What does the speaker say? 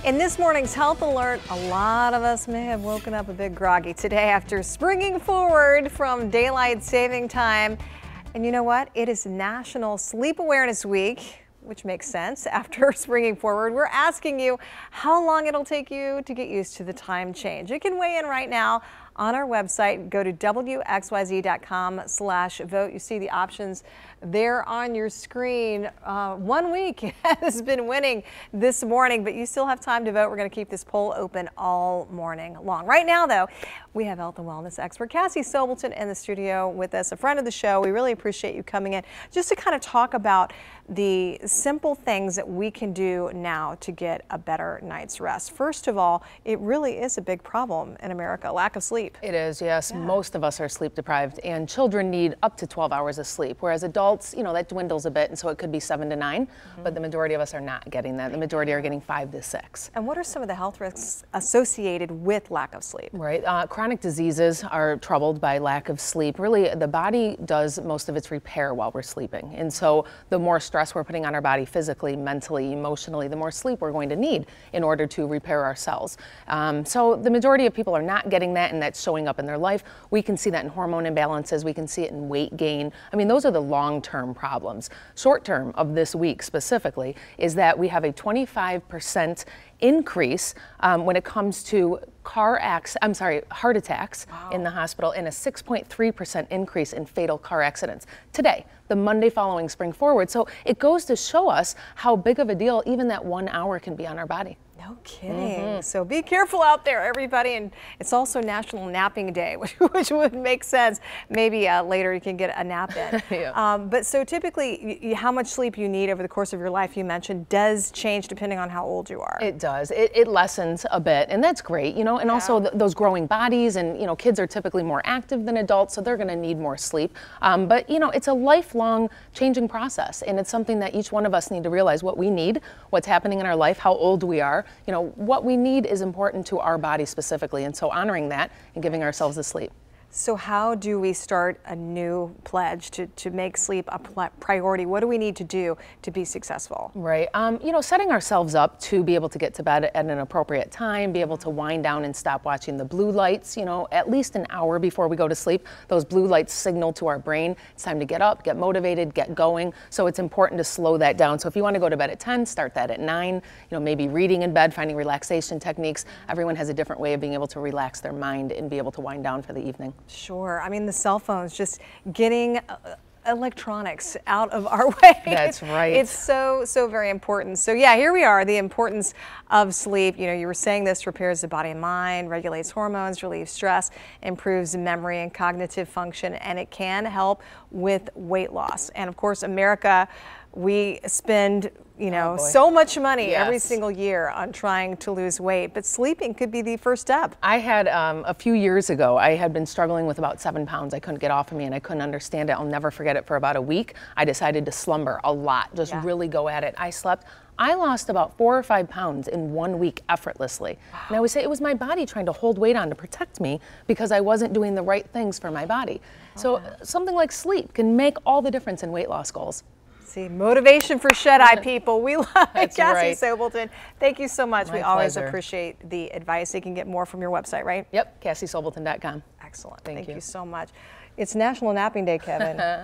In this morning's health alert, a lot of us may have woken up a bit groggy today after springing forward from daylight saving time. And you know what? It is National Sleep Awareness Week, which makes sense after springing forward. We're asking you how long it'll take you to get used to the time change. You can weigh in right now on our website. Go to WXYZ.com/vote. You see the options there on your screen. 1 week has been winning this morning, but you still have time to vote. We're going to keep this poll open all morning long. Right now, though, we have health and wellness expert Cassie Sobelton in the studio with us, a friend of the show. We really appreciate you coming in just to kind of talk about the simple things that we can do now to get a better night's rest. First of all, it really is a big problem in America, lack of sleep. It is, yes. Yeah. Most of us are sleep deprived, and children need up to 12 hours of sleep, whereas adults, you know, that dwindles a bit, and so it could be 7 to 9, but the majority of us are not getting that. The majority are getting 5 to 6. And what are some of the health risks associated with lack of sleep? Right. Chronic diseases are troubled by lack of sleep. Really, the body does most of its repair while we're sleeping, and so the more stress we're putting on our body physically, mentally, emotionally, the more sleep we're going to need in order to repair our cells. So the majority of people are not getting that, and that's showing up in their life. We can see that in hormone imbalances. We can see it in weight gain. I mean, those are the long-term problems. Short-term of this week specifically is that we have a 25% increase when it comes to heart attacks in the hospital, and a 6.3% increase in fatal car accidents today, the Monday following spring forward. So it goes to show us how big of a deal even that 1 hour can be on our body. No kidding. So be careful out there, everybody. And it's also National Napping Day, which would make sense. Maybe later you can get a nap in. Yeah. But so typically, how much sleep you need over the course of your life, you mentioned, does change depending on how old you are. It does. It lessens a bit, and that's great, you know, and also those growing bodies, and, you know, kids are typically more active than adults, so they're going to need more sleep. But, you know, it's a lifelong changing process, and it's something that each one of us need to realize what we need, what's happening in our life, how old we are. You know, what we need is important to our body specifically, and so honoring that and giving ourselves the sleep. So how do we start a new pledge to make sleep a priority? What do we need to do to be successful? Right. You know, setting ourselves up to be able to get to bed at an appropriate time, be able to wind down and stop watching the blue lights, you know, at least an hour before we go to sleep. Those blue lights signal to our brain it's time to get up, get motivated, get going. So it's important to slow that down. So if you want to go to bed at 10, start that at 9. You know, maybe reading in bed, finding relaxation techniques. Everyone has a different way of being able to relax their mind and be able to wind down for the evening. Sure. I mean, the cell phones, just getting electronics out of our way. That's right. It's so very important. So yeah, here we are, the importance of sleep. You know, you were saying this repairs the body and mind, regulates hormones, relieves stress, improves memory and cognitive function, and it can help with weight loss. And of course, America, we spend, you know, so much money every single year on trying to lose weight, but sleeping could be the first step. I had, a few years ago, I had been struggling with about 7 pounds. I couldn't get off of me, and I couldn't understand it. I'll never forget it. For about a week, I decided to slumber a lot, just really go at it. I slept. I lost about 4 or 5 pounds in 1 week effortlessly. And I would say it was my body trying to hold weight on to protect me because I wasn't doing the right things for my body. So something like sleep can make all the difference in weight loss goals. See, motivation for shut-eye people. We love it. Cassie Sobelton, thank you so much. My we always pleasure. appreciate the advice. You can get more from your website, right? Yep, CassieSobelton.com. Excellent. Thank Thank you you so much. It's National Napping Day, Kevin.